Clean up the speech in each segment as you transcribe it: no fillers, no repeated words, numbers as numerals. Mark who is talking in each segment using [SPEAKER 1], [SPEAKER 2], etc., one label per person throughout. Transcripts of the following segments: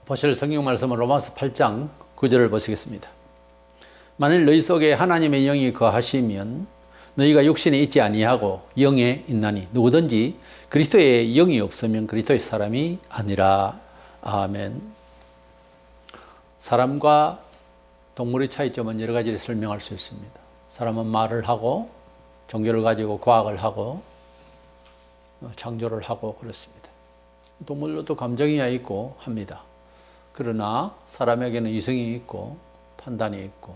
[SPEAKER 1] 보실 성경 말씀은 로마서 8장 9절을 보시겠습니다. 만일 너희 속에 하나님의 영이 거하시면 너희가 육신에 있지 아니하고 영에 있나니 누구든지 그리스도의 영이 없으면 그리스도의 사람이 아니라. 아멘. 사람과 동물의 차이점은 여러 가지를 설명할 수 있습니다. 사람은 말을 하고 종교를 가지고 과학을 하고 창조를 하고 그렇습니다. 동물도 감정이 있고 합니다. 그러나 사람에게는 이성이 있고 판단이 있고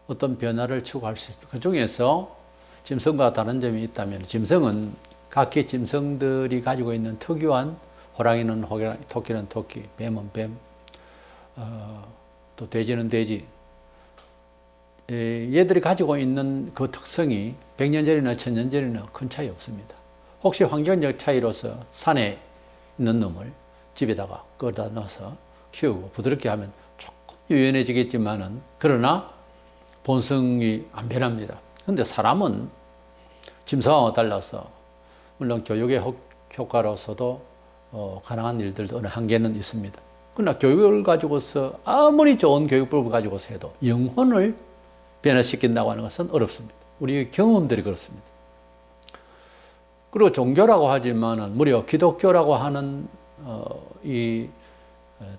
[SPEAKER 1] 어떤 변화를 추구할 수 있습니다. 그 중에서 짐승과 다른 점이 있다면 짐승은 각기 짐승들이 가지고 있는 특유한 호랑이는 호랑이, 토끼는 토끼, 뱀은 뱀, 또 돼지는 돼지. 얘들이 가지고 있는 그 특성이 100년 전이나 1000년 전이나 큰 차이 없습니다. 혹시 환경적 차이로서 산에 있는 놈을 집에다가 끌어다 넣어서 키우고 부드럽게 하면 조금 유연해지겠지만은 그러나 본성이 안 변합니다. 그런데 사람은 짐승하고 달라서 물론 교육의 효과로서도 가능한 일들도 어느 한계는 있습니다. 그러나 교육을 가지고서 아무리 좋은 교육법을 가지고서 해도 영혼을 변화시킨다고 하는 것은 어렵습니다. 우리의 경험들이 그렇습니다. 그리고 종교라고 하지만은 무려 기독교라고 하는 이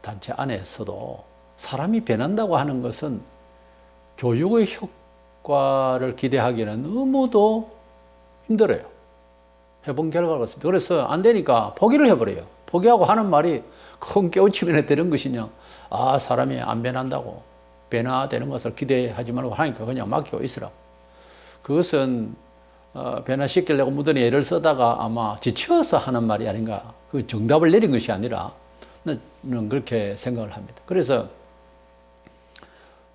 [SPEAKER 1] 단체 안에서도 사람이 변한다고 하는 것은 교육의 효과를 기대하기는 너무도 힘들어요. 해본 결과가 그렇습니다. 그래서 안 되니까 포기를 해버려요. 포기하고 하는 말이 큰 깨우침에 되는 것이냐. 아, 사람이 안 변한다고 변화되는 것을 기대하지 말고 하니까 그냥 맡기고 있으라. 그것은 변화시키려고 무던히 애를 쓰다가 아마 지쳐서 하는 말이 아닌가. 그 정답을 내린 것이 아니라 저는 그렇게 생각을 합니다. 그래서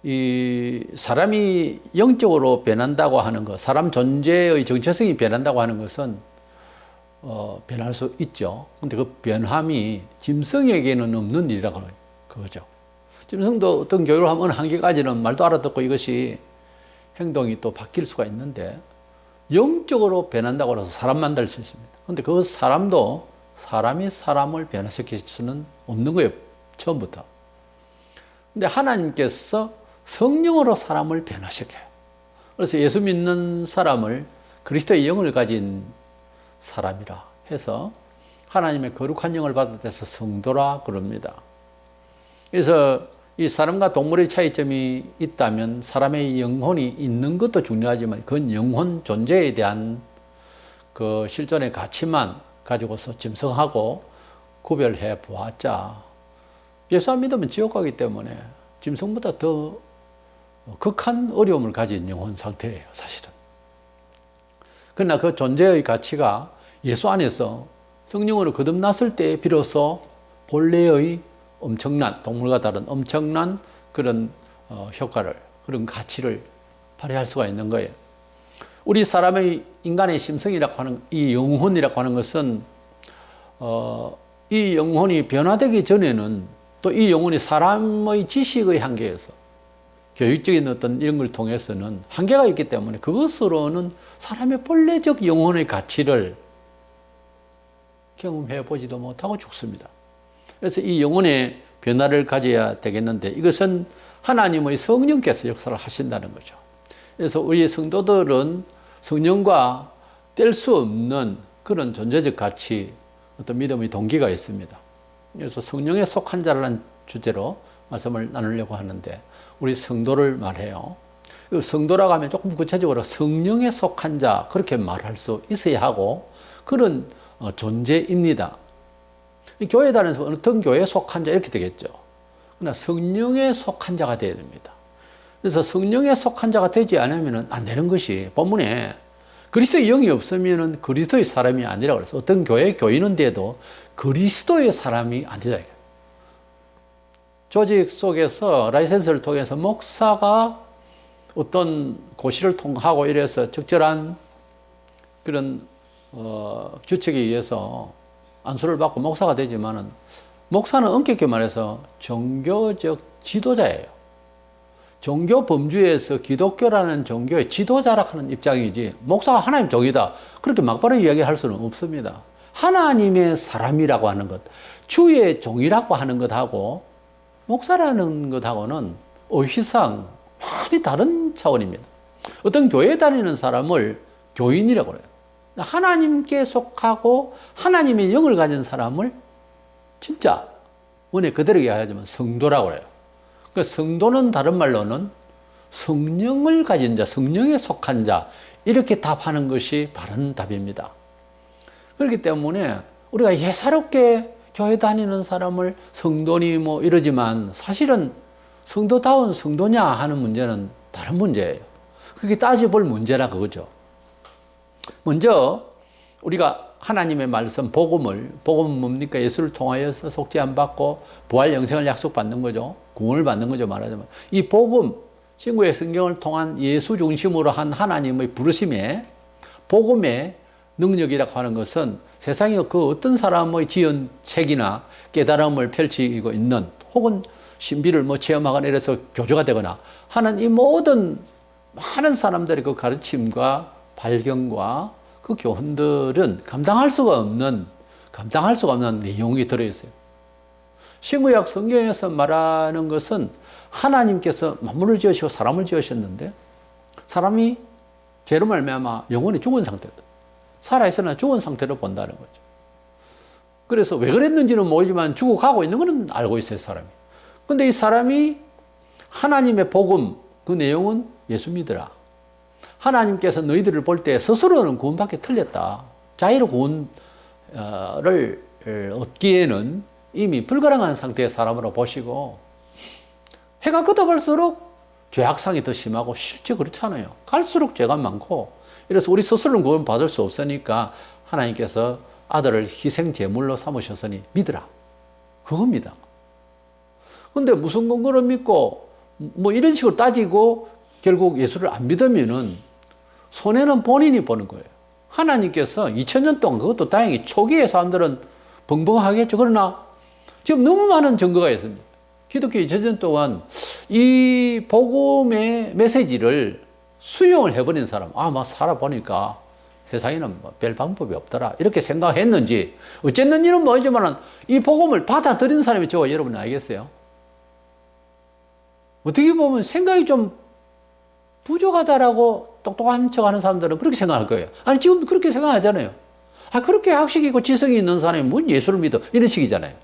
[SPEAKER 1] 이 사람이 영적으로 변한다고 하는 것, 사람 존재의 정체성이 변한다고 하는 것은 변할 수 있죠. 근데 그 변함이 짐승에게는 없는 일이라고 하는 거죠. 짐승도 어떤 교육을 하면 한계까지는 말도 알아듣고 이것이 행동이 또 바뀔 수가 있는데 영적으로 변한다고 해서 사람만 될 수 있습니다. 그런데 그 사람도 사람이 사람을 변화시킬 수는 없는 거예요. 처음부터. 근데 하나님께서 성령으로 사람을 변화시켜요. 그래서 예수 믿는 사람을 그리스도의 영을 가진 사람이라 해서 하나님의 거룩한 영을 받아서 성도라 그럽니다. 그래서 이 사람과 동물의 차이점이 있다면 사람의 영혼이 있는 것도 중요하지만 그 영혼 존재에 대한 그 실존의 가치만 가지고서 짐승하고 구별해 보았자 예수 안 믿으면 지옥 가기 때문에 짐승보다 더 극한 어려움을 가진 영혼 상태예요, 사실은. 그러나 그 존재의 가치가 예수 안에서 성령으로 거듭났을 때 비로소 본래의 엄청난, 동물과 다른 엄청난 그런 효과를, 그런 가치를 발휘할 수가 있는 거예요. 우리 사람의 인간의 심성이라고 하는 이 영혼이라고 하는 것은 이 영혼이 변화되기 전에는 또 이 영혼이 사람의 지식의 한계에서 교육적인 어떤 이런 걸 통해서는 한계가 있기 때문에 그것으로는 사람의 본래적 영혼의 가치를 경험해 보지도 못하고 죽습니다. 그래서 이 영혼의 변화를 가져야 되겠는데 이것은 하나님의 성령께서 역사를 하신다는 거죠. 그래서 우리 성도들은 성령과 뗄 수 없는 그런 존재적 가치, 어떤 믿음의 동기가 있습니다. 그래서 성령에 속한 자라는 주제로 말씀을 나누려고 하는데 우리 성도를 말해요. 성도라고 하면 조금 구체적으로 성령에 속한 자 그렇게 말할 수 있어야 하고 그런 존재입니다. 교회 다니면서 어떤 교회에 속한 자 이렇게 되겠죠. 그러나 성령에 속한 자가 되어야 됩니다. 그래서 성령에 속한 자가 되지 않으면 안 되는 것이 본문에 그리스도의 영이 없으면 그리스도의 사람이 아니라고 그래서 어떤 교회 교인은 돼도 그리스도의 사람이 아니다. 조직 속에서 라이센스를 통해서 목사가 어떤 고시를 통하고 이래서 적절한 그런 규칙에 의해서 안수를 받고 목사가 되지만은 목사는 엄격히 말해서 종교적 지도자예요. 종교 범주에서 기독교라는 종교의 지도자라 하는 입장이지 목사가 하나님 종이다 그렇게 막바로 이야기할 수는 없습니다. 하나님의 사람이라고 하는 것, 주의 종이라고 하는 것하고 목사라는 것하고는 의식상 많이 다른 차원입니다. 어떤 교회 다니는 사람을 교인이라고 그래요. 하나님께 속하고 하나님의 영을 가진 사람을 진짜 은혜 그대로 이야기하자면 성도라고 그래요. 그 성도는 다른 말로는 성령을 가진 자, 성령에 속한 자, 이렇게 답하는 것이 바른 답입니다. 그렇기 때문에 우리가 예사롭게 교회 다니는 사람을 성도니 뭐 이러지만 사실은 성도다운 성도냐 하는 문제는 다른 문제예요. 그게 따져볼 문제라 그거죠. 먼저 우리가 하나님의 말씀 복음은 뭡니까? 예수를 통하여서 속죄함 받고 부활 영생을 약속받는 거죠. 구원을 받는 거죠, 말하자면. 이 복음, 신구의 성경을 통한 예수 중심으로 한 하나님의 부르심에 복음의 능력이라고 하는 것은 세상에 그 어떤 사람의 지은 책이나 깨달음을 펼치고 있는 혹은 신비를 뭐 체험하거나 이래서 교주가 되거나 하는 이 모든 많은 사람들의 그 가르침과 발견과 그 교훈들은 감당할 수가 없는 내용이 들어있어요. 신구약 성경에서 말하는 것은 하나님께서 만물을 지으시고 사람을 지으셨는데 사람이 죄로 말미암아 영혼이 죽은 상태거든. 살아있으나 죽은 상태로 본다는 거죠. 그래서 왜 그랬는지는 모르지만 죽어가고 있는 것은 알고 있어요, 사람이. 근데 이 사람이 하나님의 복음, 그 내용은 예수 믿으라. 하나님께서 너희들을 볼 때 스스로는 구원받기 틀렸다. 자의로 구원을 얻기에는 이미 불가능한 상태의 사람으로 보시고 해가 끄덕을수록 죄악상이 더 심하고 실제 그렇잖아요. 갈수록 죄가 많고 이래서 우리 스스로는 구원받을 수 없으니까 하나님께서 아들을 희생 제물로 삼으셨으니 믿으라. 그겁니다. 근데 무슨 근거로 믿고 뭐 이런 식으로 따지고 결국 예수를 안 믿으면은 손해는 본인이 보는 거예요. 하나님께서 2000년 동안 그것도 다행히 초기의 사람들은 벙벙하겠죠. 그러나 지금 너무 많은 증거가 있습니다. 기독교 2000년 동안 이 복음의 메시지를 수용을 해버린 사람, 막 살아보니까 세상에는 뭐 별 방법이 없더라. 이렇게 생각했는지, 어쨌는지는 모르지만 이 복음을 받아들인 사람이 저와 여러분 알겠어요? 어떻게 보면 생각이 좀 부족하다라고 똑똑한 척 하는 사람들은 그렇게 생각할 거예요. 아니, 지금 그렇게 생각하잖아요. 그렇게 학식이 있고 지성이 있는 사람이 뭔 예수를 믿어? 이런 식이잖아요.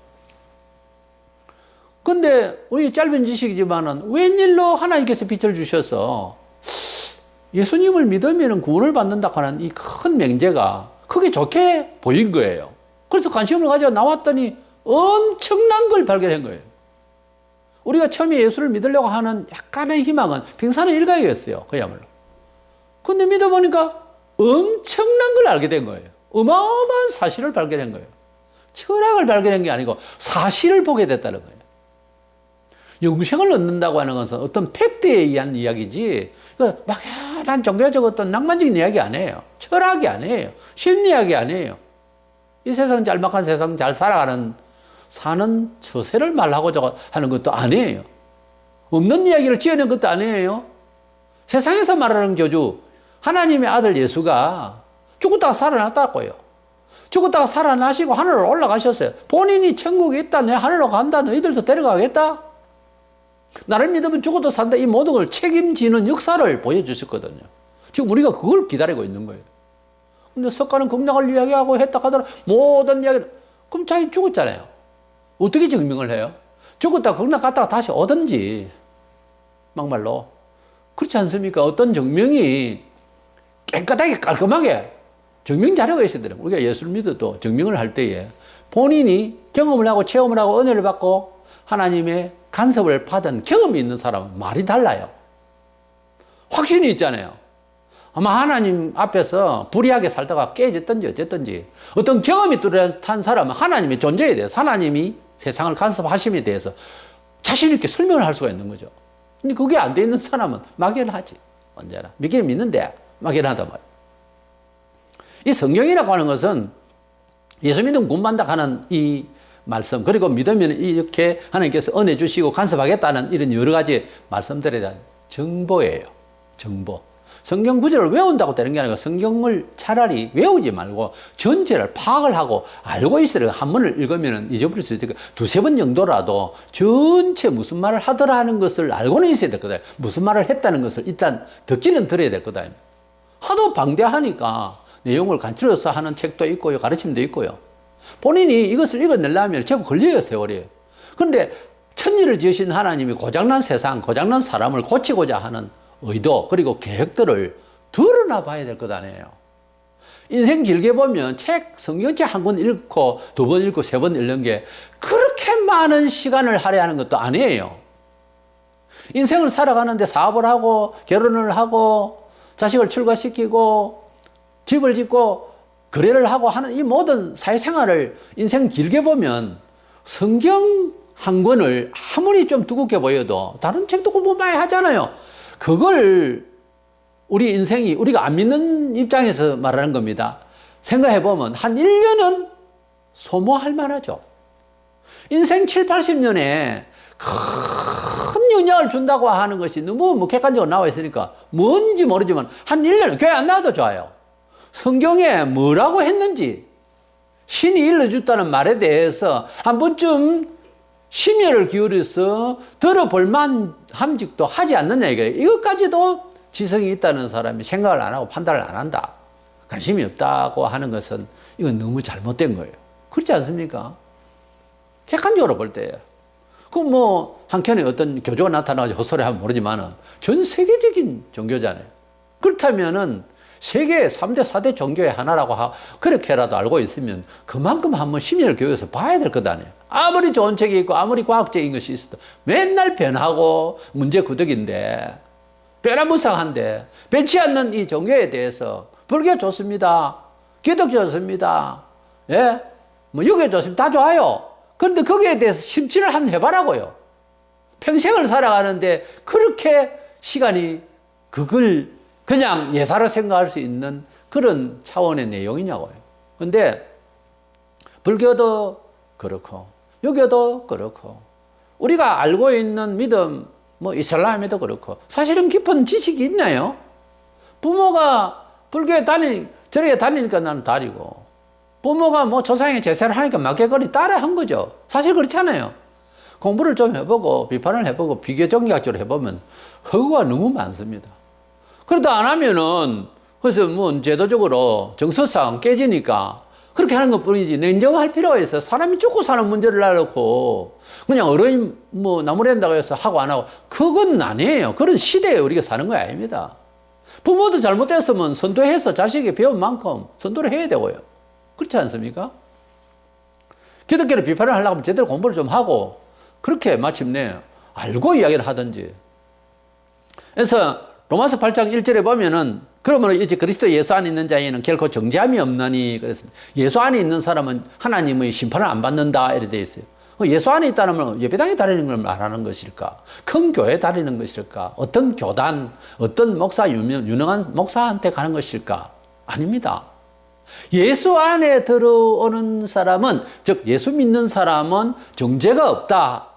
[SPEAKER 1] 근데 우리 짧은 지식이지만은 웬일로 하나님께서 빛을 주셔서 예수님을 믿으면 구원을 받는다고 하는 이 큰 명제가 크게 좋게 보인 거예요. 그래서 관심을 가지고 나왔더니 엄청난 걸 발견한 거예요. 우리가 처음에 예수를 믿으려고 하는 약간의 희망은 빙산의 일각이었어요. 그야말로. 근데 믿어보니까 엄청난 걸 알게 된 거예요. 어마어마한 사실을 발견한 거예요. 철학을 발견한 게 아니고 사실을 보게 됐다는 거예요. 영생을 얻는다고 하는 것은 어떤 팩트에 의한 이야기지, 막연한 종교적 어떤 낭만적인 이야기 아니에요. 철학이 아니에요. 심리학이 아니에요. 이 세상 짤막한 세상 잘 살아가는 사는 처세를 말하고자 하는 것도 아니에요. 없는 이야기를 지어낸 것도 아니에요. 세상에서 말하는 교주, 하나님의 아들 예수가 죽었다가 살아났다고요. 죽었다가 살아나시고 하늘로 올라가셨어요. 본인이 천국에 있다, 내 하늘로 간다, 너희들도 데려가겠다. 나를 믿으면 죽어도 산다. 이 모든 걸 책임지는 역사를 보여주셨거든요. 지금 우리가 그걸 기다리고 있는 거예요. 근데 석가는 극락을 이야기하고 했다 하더라. 모든 이야기를. 그럼 자기 죽었잖아요. 어떻게 증명을 해요? 죽었다가 극락 갔다가 다시 오든지. 막말로. 그렇지 않습니까? 어떤 증명이 깨끗하게 깔끔하게 증명 자료가 있어야 돼요. 우리가 예수를 믿어도 증명을 할 때에 본인이 경험을 하고 체험을 하고 은혜를 받고 하나님의 간섭을 받은 경험이 있는 사람은 말이 달라요. 확신이 있잖아요. 아마 하나님 앞에서 불의하게 살다가 깨졌든지 어쨌든지 어떤 경험이 뚜렷한 사람은 하나님의 존재에 대해서 하나님이 세상을 간섭하심에 대해서 자신 있게 설명을 할 수가 있는 거죠. 근데 그게 안 돼 있는 사람은 막연하지. 언제나. 믿기는 믿는데 막연하단 말이에요. 이 성경이라고 하는 것은 예수 믿으면 구원받는다 하는 이 말씀, 그리고 믿으면 이렇게 하나님께서 은혜 주시고 간섭하겠다는 이런 여러 가지 말씀들에 대한 정보예요. 정보. 성경 구절을 외운다고 되는 게 아니라 성경을 차라리 외우지 말고 전체를 파악을 하고 알고 있어야 한 번을 읽으면 잊어버릴 수 있으니까 두세 번 정도라도 전체 무슨 말을 하더라 하는 것을 알고는 있어야 될 거다. 무슨 말을 했다는 것을 일단 듣기는 들어야 될 거다. 하도 방대하니까 내용을 간추려서 하는 책도 있고요. 가르침도 있고요. 본인이 이것을 읽어내려면 제법 걸려요, 세월이. 그런데 천지를 지으신 하나님이 고장난 세상, 고장난 사람을 고치고자 하는 의도 그리고 계획들을 드러나 봐야 될 것 아니에요. 인생 길게 보면 성경책 한 권 읽고 두 번 읽고 세 번 읽는 게 그렇게 많은 시간을 할애하는 것도 아니에요. 인생을 살아가는데 사업을 하고 결혼을 하고 자식을 출가시키고 집을 짓고 거래를 하고 하는 이 모든 사회생활을 인생 길게 보면 성경 한 권을 아무리 좀 두껍게 보여도 다른 책도 공부 많이 하잖아요. 그걸 우리 인생이 우리가 안 믿는 입장에서 말하는 겁니다. 생각해보면 한 1년은 소모할 만하죠. 인생 7, 80년에 큰 영향을 준다고 하는 것이 너무 뭐 객관적으로 나와 있으니까 뭔지 모르지만 한 1년은 교회 안 나와도 좋아요. 성경에 뭐라고 했는지 신이 일러줬다는 말에 대해서 한 번쯤 심혈을 기울여서 들어볼 만함직도 하지 않느냐 이거예요. 이것까지도 지성이 있다는 사람이 생각을 안 하고 판단을 안 한다. 관심이 없다고 하는 것은 이건 너무 잘못된 거예요. 그렇지 않습니까? 객관적으로 볼 때요. 그 뭐 한켠에 어떤 교조가 나타나서 헛소리 하면 모르지만은 전 세계적인 종교잖아요. 그렇다면은 세계 3대, 4대 종교의 하나라고 그렇게라도 알고 있으면 그만큼 한번 심혈을 기울여서 봐야 될 것 아니에요. 아무리 좋은 책이 있고 아무리 과학적인 것이 있어도 맨날 변하고 문제구덕인데 변화무쌍한데 변치 않는 이 종교에 대해서 불교 좋습니다. 기독교 좋습니다. 예? 뭐 유교 좋습니다. 다 좋아요. 그런데 거기에 대해서 심취를 한번 해봐라고요. 평생을 살아가는데 그렇게 시간이 그걸 그냥 예사로 생각할 수 있는 그런 차원의 내용이냐고요. 근데 불교도 그렇고 유교도 그렇고 우리가 알고 있는 믿음 뭐 이슬람에도 그렇고 사실은 깊은 지식이 있나요? 부모가 불교에 저렇게 다니니까 나는 다니고 부모가 뭐 조상의 제사를 하니까 막개거리 따라 한 거죠. 사실 그렇잖아요. 공부를 좀 해보고 비판을 해보고 비교 종교학적으로 해보면 허구가 너무 많습니다. 그래도 안 하면은 그래서 뭐 제도적으로 정서상 깨지니까 그렇게 하는 것 뿐이지 냉정할 필요가 있어. 사람이 죽고 사는 문제를 놔놓고 그냥 어른이 뭐 나무랜다고 해서 하고 안 하고 그건 아니에요. 그런 시대에 우리가 사는 거 아닙니다. 부모도 잘못됐으면 선도해서 자식이 배운 만큼 선도를 해야 되고요. 그렇지 않습니까? 기독교를 비판을 하려고 하면 제대로 공부를 좀 하고 그렇게 마침내 알고 이야기를 하든지. 그래서 로마서 8장 1절에 보면은 그러므로 이제 그리스도 예수 안에 있는 자에는 결코 정죄함이 없나니 그랬습니다. 예수 안에 있는 사람은 하나님의 심판을 안 받는다 이렇게 되어 있어요. 예수 안에 있다는 건 예배당에 다니는 걸 말하는 것일까? 큰 교회에 다니는 것일까? 어떤 교단, 어떤 목사, 유능한 목사한테 가는 것일까? 아닙니다. 예수 안에 들어오는 사람은, 즉 예수 믿는 사람은 정죄가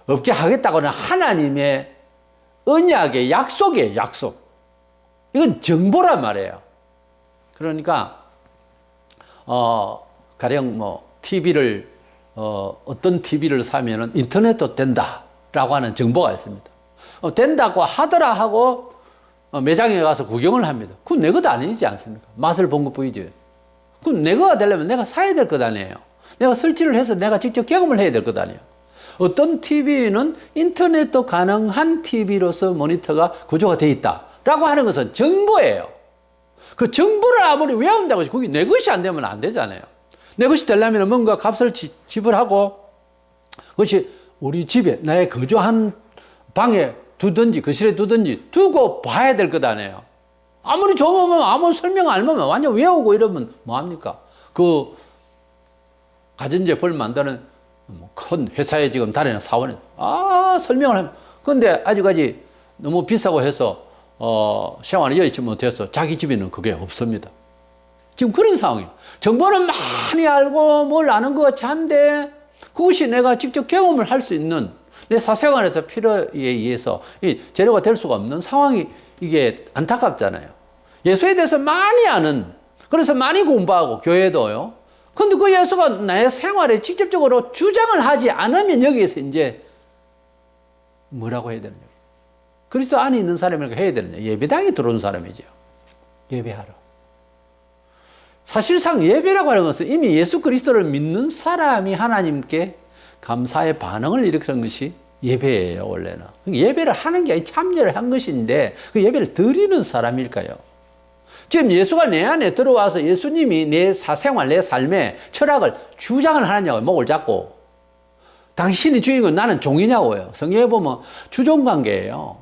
[SPEAKER 1] 없게 하겠다고는 하나님의 언약의 약속이에요. 약속. 이건 정보란 말이에요. 그러니까 가령 뭐 TV를 어떤 TV를 사면은 인터넷도 된다라고 하는 정보가 있습니다. 된다고 하더라 하고 매장에 가서 구경을 합니다. 그건 내 것 아니지 않습니까? 맛을 본 것뿐이지. 그럼 내 거가 되려면 내가 사야 될 것 아니에요. 내가 설치를 해서 내가 직접 경험을 해야 될 것 아니에요. 어떤 TV는 인터넷도 가능한 TV로서 모니터가 구조가 되어 있다라고 하는 것은 정보예요. 그 정보를 아무리 외운다고 해서 그게 내 것이 안 되면 안 되잖아요. 내 것이 되려면 뭔가 값을 지불하고 그것이 우리 집에 나의 거주한 방에 두든지 거실에 두든지 두고 봐야 될 것 아니에요. 아무리 좋으면 아무 설명 안 하면 완전 외우고 이러면 뭐합니까? 그 가전제품을 만드는 큰 회사에 지금 다니는 사원에 설명을 하면 근데 아직까지 너무 비싸고 해서 생활을 여의치 못해서 자기 집에는 그게 없습니다. 지금 그런 상황이에요. 정보는 많이 알고 뭘 아는 것 같이 한데 그것이 내가 직접 경험을 할 수 있는 내 사생활에서 필요에 의해서 이 재료가 될 수가 없는 상황이 이게 안타깝잖아요. 예수에 대해서 많이 아는, 그래서 많이 공부하고 교회도요. 근데 그 예수가 나의 생활에 직접적으로 주장을 하지 않으면 여기에서 이제 뭐라고 해야 되느냐. 그리스도 안에 있는 사람이라고 해야 되느냐. 예배당에 들어온 사람이죠. 예배하러. 사실상 예배라고 하는 것은 이미 예수 그리스도를 믿는 사람이 하나님께 감사의 반응을 일으키는 것이 예배예요, 원래는. 예배를 하는 게 아니라 참여를 한 것인데 그 예배를 드리는 사람일까요? 지금 예수가 내 안에 들어와서 예수님이 내 사생활, 내 삶의 철학을 주장을 하느냐고 목을 잡고 당신이 주인공 나는 종이냐고요. 성경에 보면 주종관계예요.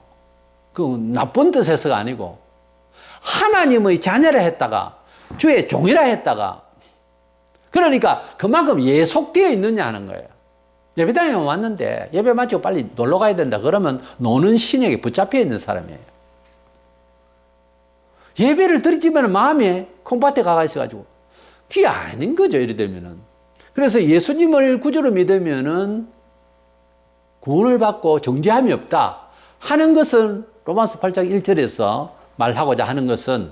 [SPEAKER 1] 그 나쁜 뜻에서가 아니고 하나님의 자녀라 했다가 주의 종이라 했다가 그러니까 그만큼 예속되어 있느냐 하는 거예요. 예배당에 왔는데 예배 마치고 빨리 놀러 가야 된다 그러면 노는 신에게 붙잡혀 있는 사람이에요. 예배를 드리지만 마음에 콩밭에 가가 있어가지고 그게 아닌 거죠. 이래 되면은. 그래서 예수님을 구주로 믿으면은 구원을 받고 정죄함이 없다 하는 것은 로마서 8장 1절에서 말하고자 하는 것은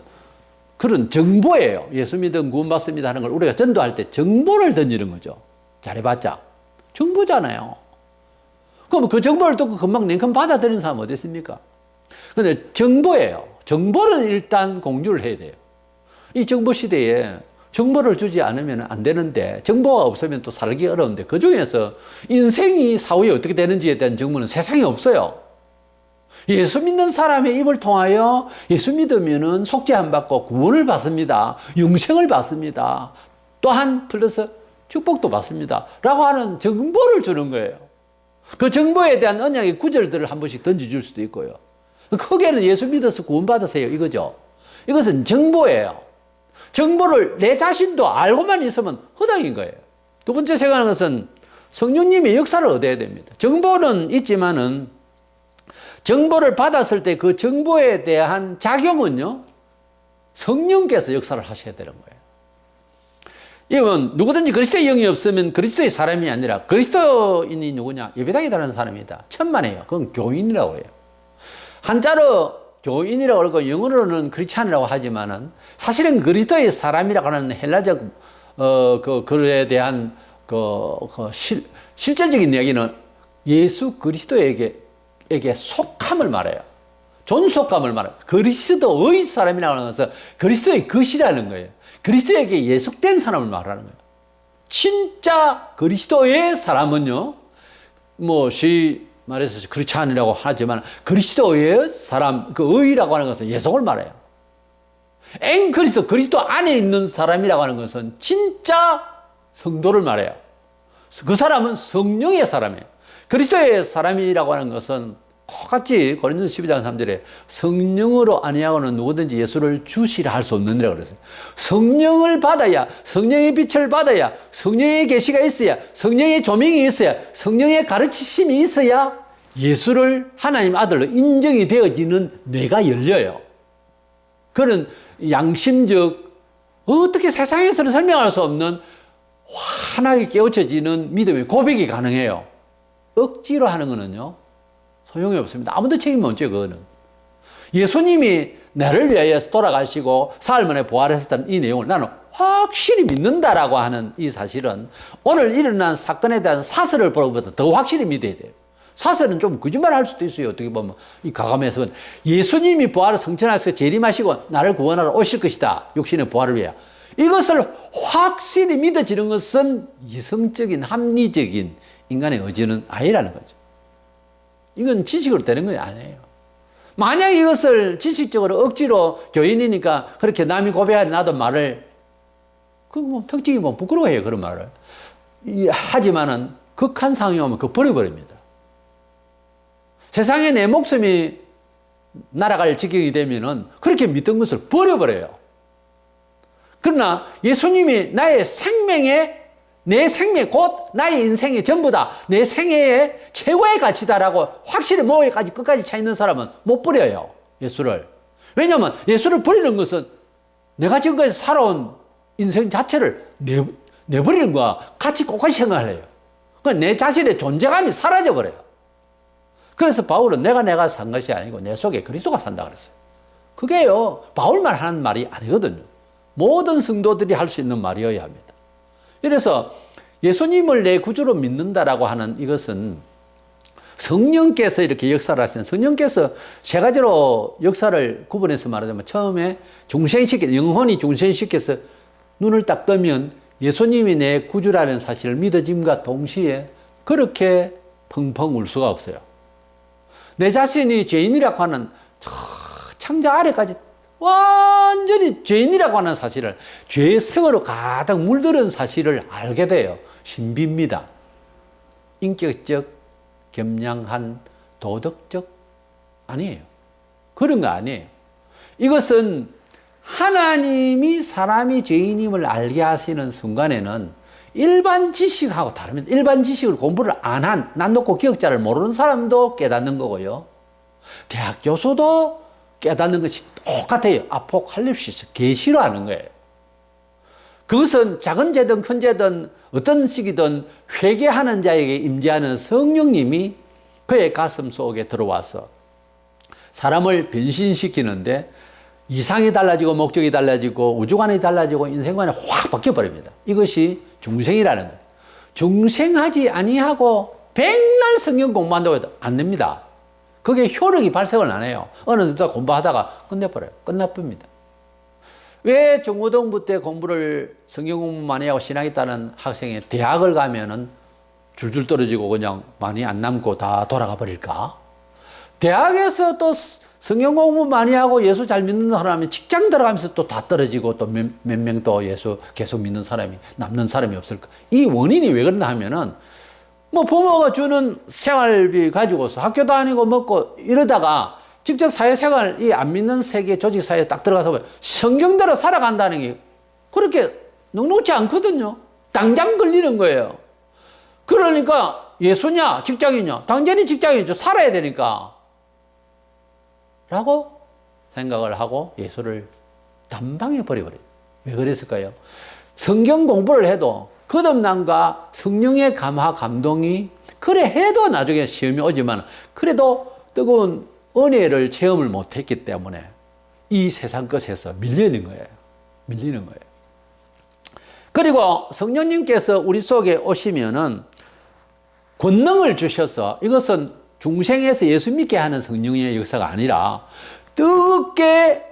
[SPEAKER 1] 그런 정보예요. 예수 믿으면 구원받습니다 하는 걸 우리가 전도할 때 정보를 던지는 거죠. 잘해봤자 정보잖아요. 그럼 그 정보를 듣고 금방 냉큼 받아들이는 사람 어디 있습니까? 근데 정보예요. 정보는 일단 공유를 해야 돼요. 이 정보 시대에 정보를 주지 않으면 안 되는데 정보가 없으면 또 살기 어려운데 그 중에서 인생이 사후에 어떻게 되는지에 대한 정보는 세상에 없어요. 예수 믿는 사람의 입을 통하여 예수 믿으면은 속죄함 받고 구원을 받습니다. 영생을 받습니다. 또한 플러스 축복도 받습니다. 라고 하는 정보를 주는 거예요. 그 정보에 대한 언약의 구절들을 한 번씩 던져줄 수도 있고요. 크게는 예수 믿어서 구원받으세요 이거죠. 이것은 정보예요. 정보를 내 자신도 알고만 있으면 허당인 거예요. 두 번째 생각하는 것은 성령님의 역사를 얻어야 됩니다. 정보는 있지만은 정보를 받았을 때 그 정보에 대한 작용은요, 성령께서 역사를 하셔야 되는 거예요. 이건 누구든지 그리스도의 영이 없으면 그리스도의 사람이 아니라 그리스도인이 누구냐? 예배당에 다니는 사람이다. 천만에요. 그건 교인이라고 해요. 한자로 교인이라고 그러고 영어로는 크리스찬이라고 하지만은 사실은 그리스도의 사람이라고 하는 헬라적 그에 대한 실제적인 이야기는 예수 그리스도에게 속함을 말해요. 존속감을 말해요. 그리스도의 사람이라고 하는 것은 그리스도의 것이라는 거예요. 그리스도에게 예속된 사람을 말하는 거예요. 진짜 그리스도의 사람은요, 말해서 크리스찬이라고 하지만 그리스도의 사람, 그 의라고 하는 것은 예속을 말해요. 그리스도 안에 있는 사람이라고 하는 것은 진짜 성도를 말해요. 그 사람은 성령의 사람이에요. 그리스도의 사람이라고 하는 것은 똑같이 고린도서 12장 3절에 성령으로 아니하고는 누구든지 예수를 주시라 할 수 없느니라 그랬어요. 성령을 받아야, 성령의 빛을 받아야, 성령의 계시가 있어야, 성령의 조명이 있어야, 성령의 가르치심이 있어야 예수를 하나님 아들로 인정이 되어지는 뇌가 열려요. 그런 양심적, 어떻게 세상에서는 설명할 수 없는 환하게 깨우쳐지는 믿음의 고백이 가능해요. 억지로 하는 거는요, 소용이 없습니다. 아무도 책임이 없죠, 그거는. 예수님이 나를 위하여서 돌아가시고 사흘 만에 부활하셨다는 이 내용을 나는 확실히 믿는다라고 하는 이 사실은 오늘 일어난 사건에 대한 사설을 보는 것보다 더 확실히 믿어야 돼요. 사설은 좀 거짓말 할 수도 있어요. 어떻게 보면 이 가감에서는 예수님이 부활을 성천하셔서 재림하시고 나를 구원하러 오실 것이다. 육신의 부활을 위해. 이것을 확실히 믿어지는 것은 이성적인 합리적인 인간의 의지는 아니라는 거죠. 이건 지식으로 되는 건 아니에요. 만약 이것을 지식적으로 억지로 교인이니까 그렇게 남이 고백하려 나도 말을, 특징이 부끄러워해요, 그런 말을. 하지만은 극한 상황이 오면 그거 버려버립니다. 세상에 내 목숨이 날아갈 지경이 되면은 그렇게 믿던 것을 버려버려요. 그러나 예수님이 나의 생명에, 내 생명, 곧 나의 인생의 전부다, 내 생애의 최고의 가치다라고 확실히 목에까지 끝까지 차 있는 사람은 못 버려요, 예수를. 왜냐하면 예수를 버리는 것은 내가 지금까지 살아온 인생 자체를 내버리는 거야. 같이 똑같이 생각을 해요. 그러니까 내 자신의 존재감이 사라져버려요. 그래서 바울은 내가 산 것이 아니고 내 속에 그리스도가 산다 그랬어요. 그게요, 바울만 하는 말이 아니거든요. 모든 성도들이 할 수 있는 말이어야 합니다. 그래서 예수님을 내 구주로 믿는다라고 하는 이것은 성령께서 이렇게 역사를 하시는, 성령께서 세 가지로 역사를 구분해서 말하자면, 처음에 영혼이 중생시켜서 눈을 딱 뜨면 예수님이 내 구주라는 사실을 믿어짐과 동시에 그렇게 펑펑 울 수가 없어요. 내 자신이 죄인이라고 하는 창자 아래까지 완전히 죄인이라고 하는 사실을, 죄의 성으로 가득 물들은 사실을 알게 돼요. 신비입니다. 인격적, 겸양한, 도덕적 아니에요. 그런 거 아니에요. 이것은 하나님이 사람이 죄인임을 알게 하시는 순간에는 일반 지식하고 다릅니다. 일반 지식을 공부를 안 한, 난 놓고 기억자를 모르는 사람도 깨닫는 거고요. 대학 교수도 깨닫는 것이 똑같아요. 아포칼립시스, 계시로 하는 거예요. 그것은 작은 죄든 큰 죄든 어떤 시기든 회개하는 자에게 임재하는 성령님이 그의 가슴 속에 들어와서 사람을 변신시키는데 이상이 달라지고 목적이 달라지고 우주관이 달라지고 인생관이 확 바뀌어버립니다. 이것이 중생이라는 거예요. 중생하지 아니하고 백날 성경 공부한다고 해도 안 됩니다. 그게 효력이 발생을 안 해요. 어느 정도 공부하다가 끝내버려요. 끝나버립니다. 왜 중고등부 때 공부를, 성경 공부 많이 하고 신앙이 있다는 학생이 대학을 가면은 줄줄 떨어지고 그냥 많이 안 남고 다 돌아가 버릴까? 대학에서 또 성경 공부 많이 하고 예수 잘 믿는 사람이 직장 들어가면서 또 다 떨어지고 또 몇 명 또 예수 계속 믿는 사람이, 남는 사람이 없을까? 이 원인이 왜 그러나 하면은 뭐 부모가 주는 생활비 가지고서 학교 다니고 먹고 이러다가 직접 사회생활, 이 안 믿는 세계 조직사회에 딱 들어가서 성경대로 살아간다는 게 그렇게 녹록지 않거든요. 당장 걸리는 거예요. 그러니까 예수냐 직장이냐, 당연히 직장이죠. 살아야 되니까 라고 생각을 하고 예수를 단방에 버려버려요. 왜 그랬을까요? 성경 공부를 해도 거듭남과 성령의 감화 감동이 그래 해도 나중에 시험이 오지만 그래도 뜨거운 은혜를 체험을 못했기 때문에 이 세상 것에서 밀리는 거예요. 밀리는 거예요. 그리고 성령님께서 우리 속에 오시면은 권능을 주셔서, 이것은 중생에서 예수 믿게 하는 성령의 역사가 아니라 뜨겁게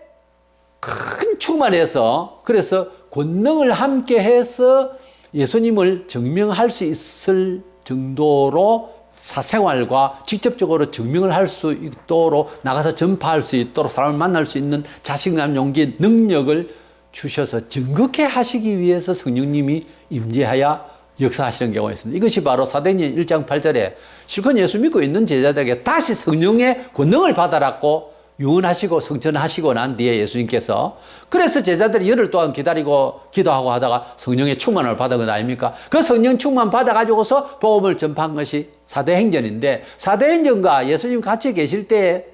[SPEAKER 1] 큰 충만해서, 그래서 권능을 함께 해서 예수님을 증명할 수 있을 정도로 사생활과 직접적으로 증명을 할 수 있도록, 나가서 전파할 수 있도록, 사람을 만날 수 있는 자신감, 용기, 능력을 주셔서 증거케 하시기 위해서 성령님이 임재하여 역사하시는 경우가 있습니다. 이것이 바로 사도행전 1장 8절에 실컷 예수 믿고 있는 제자들에게 다시 성령의 권능을 받아라고 유언하시고 성천하시고 난 뒤에 예수님께서, 그래서 제자들이 열흘 동안 기다리고 기도하고 하다가 성령의 충만을 받은 것 아닙니까? 그 성령 충만 받아가지고서 복음을 전파한 것이 사도행전인데, 사도행전과 예수님 같이 계실 때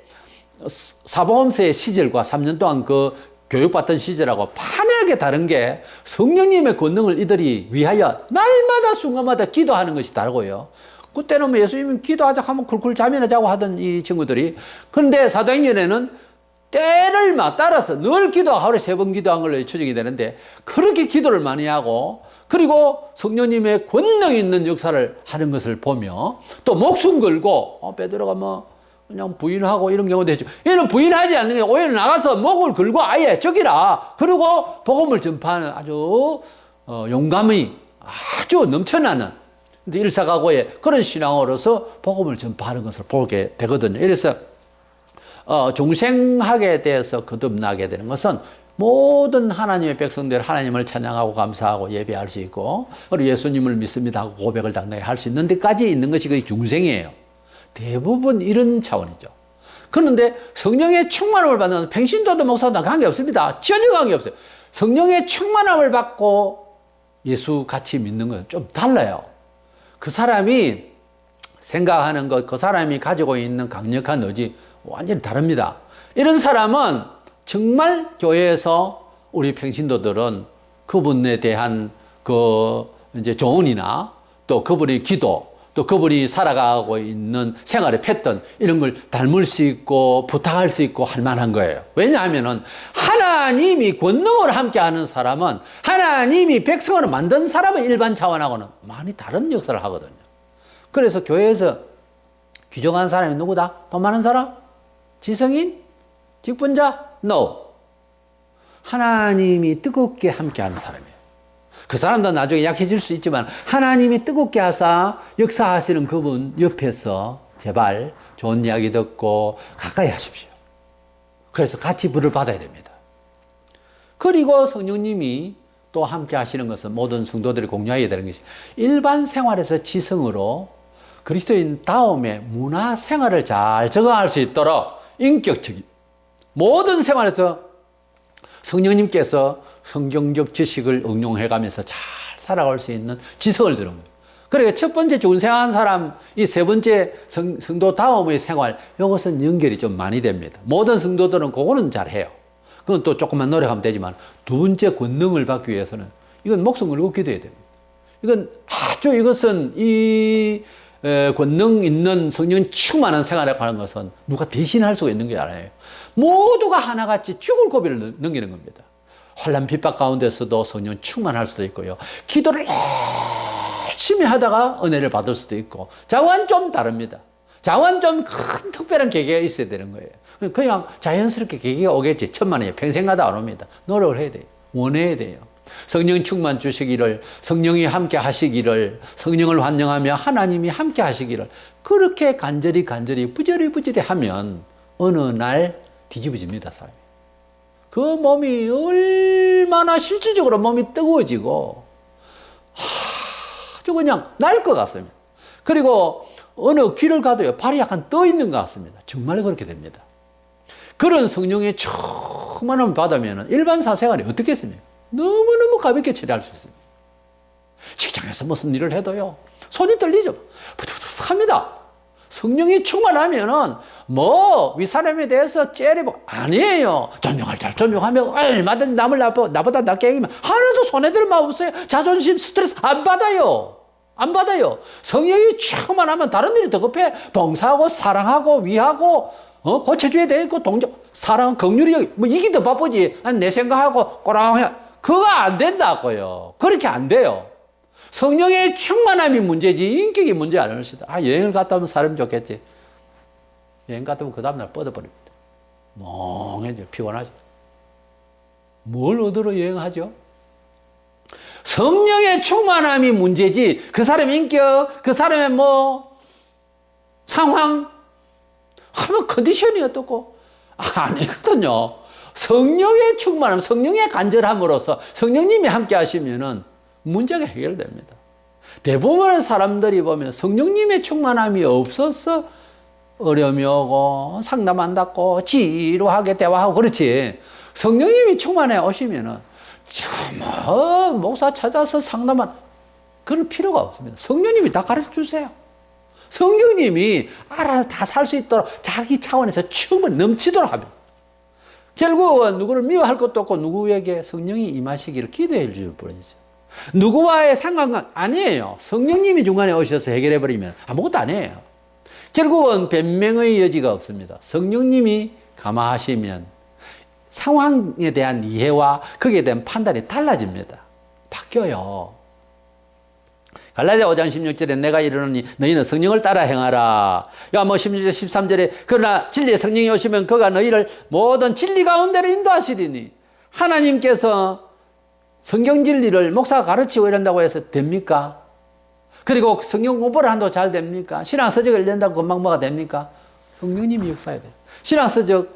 [SPEAKER 1] 사복음서의 시절과 3년 동안 그 교육받던 시절하고 판이하게 다른 게, 성령님의 권능을 이들이 위하여 날마다 순간마다 기도하는 것이 다르고요. 그때는 뭐 예수님이 기도하자 하면 쿨쿨 잠이나 자고 하던 이 친구들이, 그런데 사도행전에는 때를 따라서 늘 기도하고 하루에 3번 기도한 걸로 추정이 되는데, 그렇게 기도를 많이 하고, 그리고 성령님의 권능 있는 역사를 하는 것을 보며, 또 목숨 걸고 베드로가 뭐 그냥 부인하고 이런 경우도 있죠. 얘는 부인하지 않는 게 오히려 나가서 목을 걸고 아예 저기라, 그리고 복음을 전파하는 아주 용감이 아주 넘쳐나는 일사각오의 그런 신앙으로서 복음을 전파하는 것을 보게 되거든요. 그래서 중생학에 대해서 거듭나게 되는 것은 모든 하나님의 백성들 하나님을 찬양하고 감사하고 예배할 수 있고, 그리고 예수님을 믿습니다 하고 고백을 당당히 할 수 있는 데까지 있는 것이 거의 중생이에요. 대부분 이런 차원이죠. 그런데 성령의 충만함을 받는 평신도도 목사도 관계없습니다. 전혀 관계없어요. 성령의 충만함을 받고 예수 같이 믿는 건 좀 달라요. 그 사람이 생각하는 것, 그 사람이 가지고 있는 강력한 의지 완전히 다릅니다. 이런 사람은 정말 교회에서 우리 평신도들은 그분에 대한 그 이제 조언이나 또 그분의 기도, 또 그분이 살아가고 있는 생활의 패턴 이런 걸 닮을 수 있고 부탁할 수 있고 할 만한 거예요. 왜냐하면은 하나님이 권능으로 함께하는 사람은 하나님이 백성으로 만든 사람은 일반 차원하고는 많이 다른 역사를 하거든요. 그래서 교회에서 규정한 사람이 누구다? 돈 많은 사람? 지성인? 직분자? No. 하나님이 뜨겁게 함께하는 사람이에요. 그 사람도 나중에 약해질 수 있지만 하나님이 뜨겁게 하사 역사하시는 그분 옆에서 제발 좋은 이야기 듣고 가까이 하십시오. 그래서 같이 불을 받아야 됩니다. 그리고 성령님이 또 함께 하시는 것은 모든 성도들이 공유해야 되는 것이 일반 생활에서 지성으로 그리스도인 다음에 문화 생활을 잘 적응할 수 있도록 인격적인 모든 생활에서 성령님께서 성경적 지식을 응용해 가면서 잘 살아갈 수 있는 지성을 주는 거예요. 그러니까 첫 번째 좋은 생활하는 사람, 이 세 번째 성도 다음의 생활, 이것은 연결이 좀 많이 됩니다. 모든 성도들은 그거는 잘해요. 그건 또 조금만 노력하면 되지만 두 번째 권능을 받기 위해서는 이건 목숨 걸고 기도해야 됩니다. 이건 아주 이것은 이 권능 있는 성령 충만한 생활에 관한 것은 누가 대신할 수가 있는 게 아니에요. 모두가 하나같이 죽을 고비를 넘기는 겁니다. 환난 핍박 가운데서도 성령 충만할 수도 있고요. 기도를 열심히 하다가 은혜를 받을 수도 있고 자원 좀 다릅니다. 자원 좀 큰 특별한 계기가 있어야 되는 거예요. 그냥 자연스럽게 계기가 오겠지. 천만에 평생마다 안 옵니다. 노력을 해야 돼요. 원해야 돼요. 성령 충만 주시기를, 성령이 함께 하시기를, 성령을 환영하며 하나님이 함께 하시기를 그렇게 간절히 부지런히 하면 어느 날 뒤집어집니다, 사람이. 그 몸이 얼마나 실질적으로 몸이 뜨거워지고 아주 그냥 날 것 같습니다. 그리고 어느 길을 가도요, 발이 약간 떠 있는 것 같습니다. 정말 그렇게 됩니다. 그런 성령의 충만함을 받으면 일반 사생활이 어떻겠습니까? 너무너무 가볍게 처리할 수 있습니다. 직장에서 무슨 일을 해도요, 손이 떨리죠. 부득부득합니다. 성령이 충만하면은 윗사람에 대해서 째리고 아니에요. 존중할 잘 존중하며 얼마든지 남을 나보다 낫게 여기면 하나도 손해들 마음 없어요. 자존심 스트레스 안 받아요. 성령이 충만하면 다른 일이 더 급해. 봉사하고 사랑하고 위하고 고쳐줘야 되고 사랑 긍휼이 여기 이게 더 바쁘지. 내 생각하고 꼬랑해. 그거 안 된다고요. 그렇게 안 돼요. 성령의 충만함이 문제지 인격이 문제 아니었다. 여행을 갔다 오면 사람이 좋겠지. 여행 갔다 오면 그 다음날 뻗어버립니다. 멍해져. 피곤하죠. 뭘 얻으러 여행하죠? 성령의 충만함이 문제지 그 사람의 인격, 그 사람의 상황, 컨디션이 어떻고 아니거든요. 성령의 충만함, 성령의 간절함으로써 성령님이 함께 하시면은 문제가 해결됩니다. 대부분의 사람들이 보면 성령님의 충만함이 없어서 어려움이 오고 상담 안 받고 지루하게 대화하고 그렇지. 성령님이 충만해 오시면은 목사 찾아서 상담한 그럴 필요가 없습니다. 성령님이 다 가르쳐 주세요. 성령님이 알아서 다 살 수 있도록 자기 차원에서 충분히 넘치도록 합니다. 결국은 누구를 미워할 것도 없고 누구에게 성령이 임하시기를 기도해 줄 뿐이죠. 누구와의 상관관 아니에요. 성령님이 중간에 오셔서 해결해버리면 아무것도 아니에요. 결국은 변명의 여지가 없습니다. 성령님이 감화하시면 상황에 대한 이해와 거기에 대한 판단이 달라집니다. 바뀌어요. 갈라디아 5장 16절에 내가 이르노니 너희는 성령을 따라 행하라. 16절 13절에 그러나 진리의 성령이 오시면 그가 너희를 모든 진리 가운데로 인도하시리니 하나님께서 성경 진리를 목사가 가르치고 이런다고 해서 됩니까? 그리고 성경 공부를 한다고 잘 됩니까? 신앙서적을 읽는다고 금방 뭐가 됩니까? 성령님이 역사해야 돼요. 신앙서적,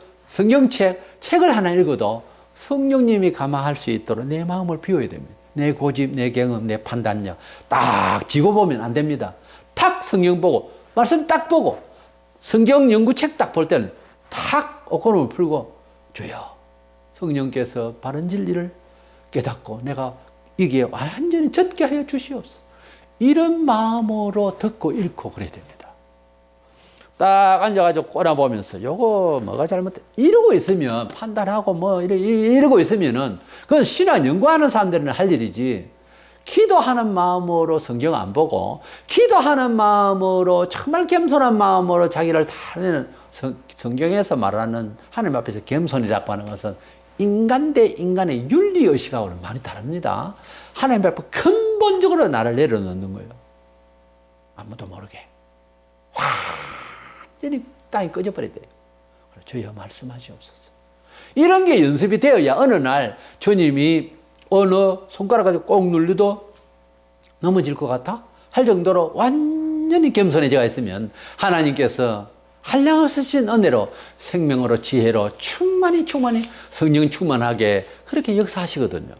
[SPEAKER 1] 책을 하나 읽어도 성령님이 감화할 수 있도록 내 마음을 비워야 됩니다. 내 고집, 내 경험, 내 판단력 딱 쥐고 보면 안 됩니다. 탁 성경 보고 말씀 딱 보고 성경 연구책 딱 볼 때는 탁 옷걸음을 풀고 주여 성령께서 바른 진리를 깨닫고 내가 이게 완전히 젖게 하여 주시옵소서. 이런 마음으로 듣고 읽고 그래야 됩니다. 딱 앉아가지고 꼬라보면서 요거 뭐가 잘못돼 이러고 있으면 판단하고 이러고 있으면은 그건 신앙 연구하는 사람들은 할 일이지 기도하는 마음으로 성경 안 보고 기도하는 마음으로 정말 겸손한 마음으로 자기를 다루는 성경에서 말하는 하나님 앞에서 겸손이라고 하는 것은 인간 대 인간의 윤리의식하고는 많이 다릅니다. 하나님 앞에 근본적으로 나를 내려놓는 거예요. 아무도 모르게. 완전히 땅이 꺼져버려야 돼요. 주여 말씀하시옵소서. 이런 게 연습이 되어야 어느 날 주님이 어느 손가락 가지고 꼭 눌러도 넘어질 것 같아? 할 정도로 완전히 겸손해져 있으면 하나님께서 한량없으신 은혜로 생명으로 지혜로 충만히 성령 충만하게 그렇게 역사하시거든요.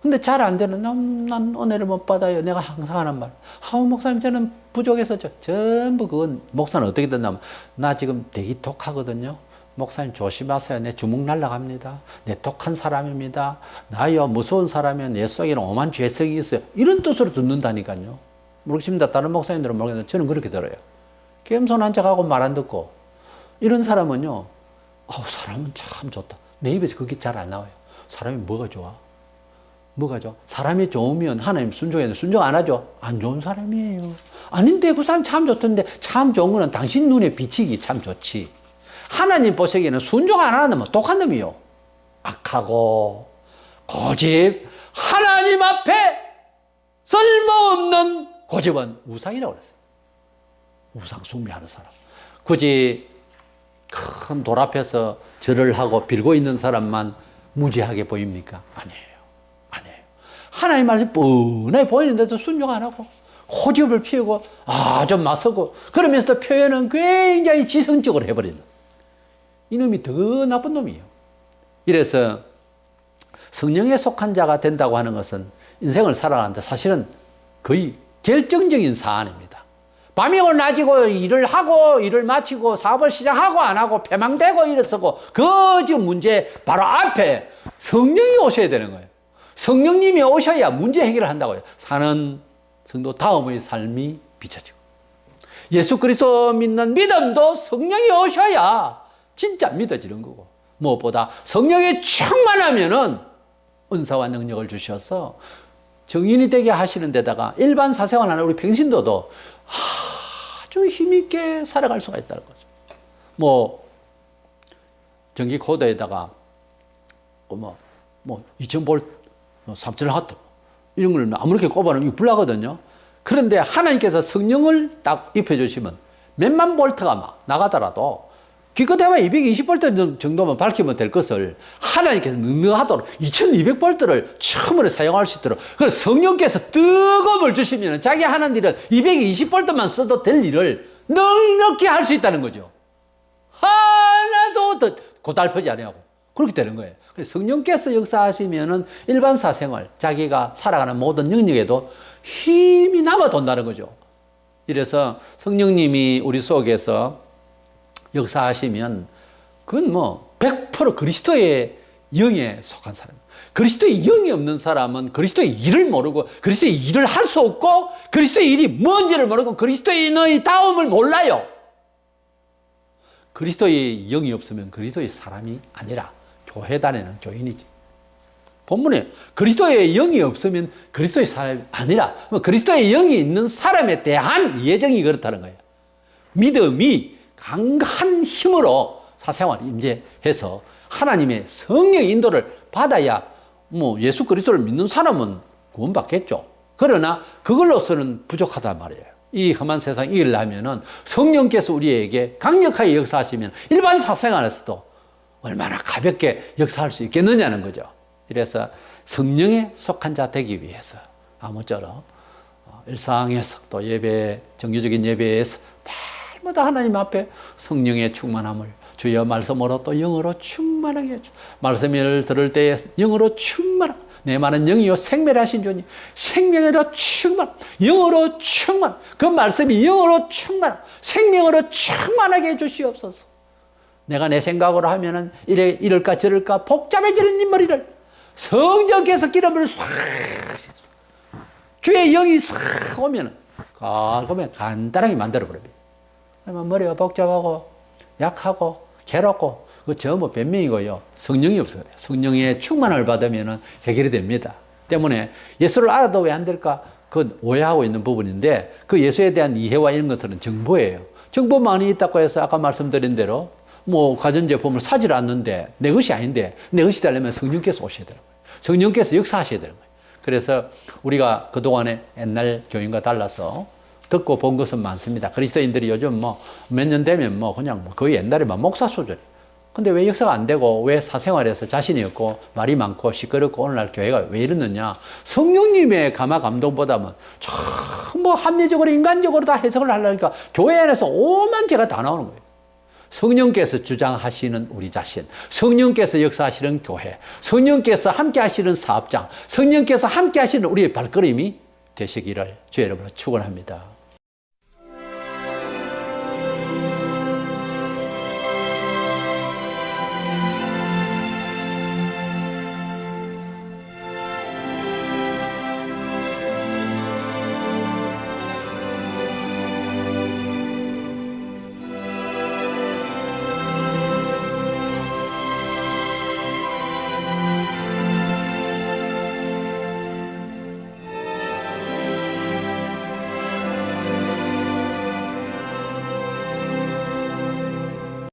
[SPEAKER 1] 근데 잘 안 되는 난 은혜를 못 받아요. 내가 항상 하는 말. 목사님 저는 부족해서 전부 그건 목사는 어떻게 됐냐면 나 지금 되게 독하거든요. 목사님 조심하세요. 내 주먹 날라갑니다. 내 독한 사람입니다. 나요 무서운 사람이면 내 속에는 오만 죄성이 있어요. 이런 뜻으로 듣는다니까요. 모르겠습니다. 다른 목사님들은 모르겠는데 저는 그렇게 들어요. 겸손한 척하고 말 안 듣고 이런 사람은요. 사람은 참 좋다. 내 입에서 그게 잘 안 나와요. 사람이 뭐가 좋아? 뭐가 좋아? 사람이 좋으면 하나님 순종해도 순종 안 하죠? 안 좋은 사람이에요. 아닌데 그 사람 참 좋던데 참 좋은 거는 당신 눈에 비치기 참 좋지. 하나님 보시기에는 순종 안 하는 놈은 독한 놈이요. 악하고 고집, 하나님 앞에 쓸모없는 고집은 우상이라고 그랬어요. 우상 숭배하는 사람. 굳이 큰 돌 앞에서 절을 하고 빌고 있는 사람만 무지하게 보입니까? 아니에요. 하나님 말씀이 뻔하게 보이는데도 순종 안 하고 고집을 피우고 좀 맞서고 그러면서 표현은 굉장히 지성적으로 해버리는 이놈이 더 나쁜 놈이에요. 이래서 성령에 속한 자가 된다고 하는 것은 인생을 살아가는데 사실은 거의 결정적인 사안입니다. 밤이고 낮이고 일을 하고 일을 마치고 사업을 시작하고 안 하고 패망되고 이랬었고 그 지금 문제 바로 앞에 성령이 오셔야 되는 거예요. 성령님이 오셔야 문제 해결을 한다고요. 사는 성도 다음의 삶이 비춰지고 예수 그리스도 믿는 믿음도 성령이 오셔야 진짜 믿어지는 거고 무엇보다 성령이 충만하면은 은사와 능력을 주셔서 정인이 되게 하시는 데다가 일반 사생활하는 우리 평신도도 아주 힘있게 살아갈 수가 있다는 거죠. 전기 코드에다가 2000V 3,000W 이런 걸 아무렇게 꼽아놓으면 불나거든요. 그런데 하나님께서 성령을 딱 입혀주시면 몇만 볼트가 막 나가더라도 기껏해야 220V 정도만 밝히면 될 것을 하나님께서 능하도록 2200V를 충분히 사용할 수 있도록 그래서 성령께서 뜨거움을 주시면 자기 하는 일은 220V만 써도 될 일을 넉넉히 할 수 있다는 거죠. 하나도 더 고달프지 않냐고 그렇게 되는 거예요. 그래서 성령께서 역사하시면은 일반 사생활, 자기가 살아가는 모든 영역에도 힘이 남아 돈다는 거죠. 이래서 성령님이 우리 속에서 역사하시면 그건 100% 그리스도의 영에 속한 사람. 그리스도의 영이 없는 사람은 그리스도의 일을 모르고 그리스도의 일을 할 수 없고 그리스도의 일이 뭔지를 모르고 그리스도인의 다움을 몰라요. 그리스도의 영이 없으면 그리스도의 사람이 아니라 교회 다니는 교인이지. 본문에 그리스도의 영이 없으면 그리스도의 사람이 아니라 그리스도의 영이 있는 사람에 대한 예정이 그렇다는 거예요. 믿음이 강한 힘으로 사생활 임재해서 하나님의 성령의 인도를 받아야 예수 그리스도를 믿는 사람은 구원받겠죠. 그러나 그걸로서는 부족하단 말이에요. 이 험한 세상 이기려면은 성령께서 우리에게 강력하게 역사하시면 일반 사생활에서도 얼마나 가볍게 역사할 수 있겠느냐는 거죠. 이래서 성령에 속한 자 되기 위해서 아무쪼록 일상에서 또 예배, 정규적인 예배에서 날마다 하나님 앞에 성령의 충만함을 주여 말씀으로 또 영으로 충만하게 해줘. 말씀을 들을 때에 영으로 충만하고 내 많은 영이요 생명하신 주님 생명으로 충만, 영으로 충만, 그 말씀이 영으로 충만, 생명으로 충만하게 해주시옵소서. 내가 내 생각으로 하면은 이럴까 저럴까 복잡해지는 이 머리를 성령께서 기름을 싹 주의 영이 싹 오면은 그러면 간단하게 만들어버립니다. 머리가 복잡하고 약하고 괴롭고 그 전부 변명이고요. 성령이 없어요. 성령의 충만을 받으면은 해결이 됩니다. 때문에 예수를 알아도 왜 안 될까? 그건 오해하고 있는 부분인데 그 예수에 대한 이해와 이런 것들은 정보예요. 정보 많이 있다고 해서 아까 말씀드린 대로 뭐 가전제품을 사질 않는데 내 것이 아닌데 내 것이 되려면 성령께서 오셔야 되는 거예요. 성령께서 역사하셔야 되는 거예요. 그래서 우리가 그동안에 옛날 교인과 달라서 듣고 본 것은 많습니다. 그리스도인들이 요즘 뭐 몇 년 되면 뭐 그냥 거의 옛날에 막 목사 수준. 근데 왜 역사가 안 되고 왜 사생활에서 자신이 없고 말이 많고 시끄럽고 오늘날 교회가 왜 이러느냐. 성령님의 감화 감동보다는 뭐 합리적으로 인간적으로 다 해석을 하려니까 교회 안에서 오만 죄가 다 나오는 거예요. 성령께서 주장하시는 우리 자신, 성령께서 역사하시는 교회, 성령께서 함께 하시는 사업장, 성령께서 함께 하시는 우리의 발걸음이 되시기를 주의 이름으로 축원합니다.